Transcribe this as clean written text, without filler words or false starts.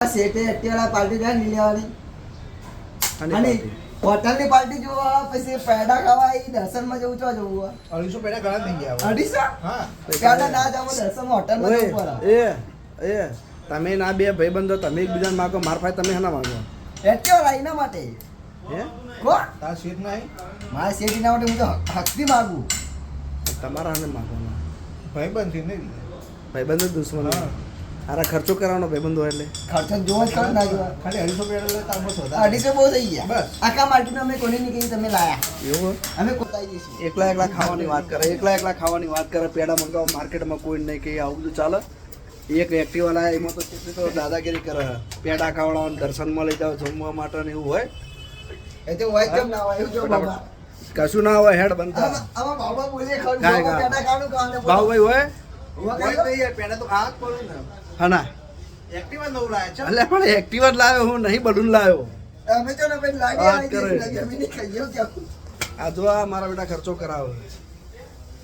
સેટે Activa party જાય ની લેવાની અને હોટલની પાર્ટી જોવા પછી પેડા ખાવા ઈ દર્શનમાં જવું છો જવું 250 પેડા ઘણા થઈ ગયા 250 હા પેડા ના જાવ દર્શનમાં હોટલમાં જવું પડે એ તમે ના બે ભાઈબંધો તમે એકબીજાને માગો માર ભાઈ તમે હના માગો એક્ટિવા લાઈના માટે હે કો તાર સીટ નહીં મારા સેટીના માટે હું તો હકથી માંગુ તમારા હને માગવાના ભાઈબંધ થી નહીં ભાઈબંધો દુશ્મન હારા ખર્ચો કરવાનો ભાઈબંધો એટલે ખર્ચો જોવો જ ખરો ના જોવા ખાલી 250 પેડા લે તાર બસ 250 બહુ થઈ ગયા બસ. આખા માર્કેટમાં અમે કોને નહીં કહી તમે લાયા એવું અમે કોતાઈ જઈશું એકલા ખાવાની વાત કરે એકલા ખાવાની વાત કરે પેડા મંગાવો માર્કેટમાં કોઈ નહીં કે આવું બધું ચાલે એક એક્ટિવા લાયા એમાં તો કેટલી તો દાદાગીરી કરે પેડા ખાવડાવવાનું દર્શનમાં લઈ જાવ જમવા માટે ને એવું હોય એ તો હોય કેમ ના હોય એવું જો બાબા કશું ના હોય હેડ બનતા આમાં બાબા બોલે ખરું ગાય બાબા ગા. પેડા ખાવાનું ખાવાને ભાવભાઈ હોય પેડા તો ખાવા જ પડે ને હના એક્ટિવા નવું લાયા છે એટલે પણ એક્ટિવા જ લાવ્યો હું નહીં બલૂન લાવ્યો અમે તો ને ભાઈ લાગે વાત આવી કરે. જઈશું અમે નહીં ખાઈએ કેવું આ જો આ મારા બેટા ખર્ચો કરાવે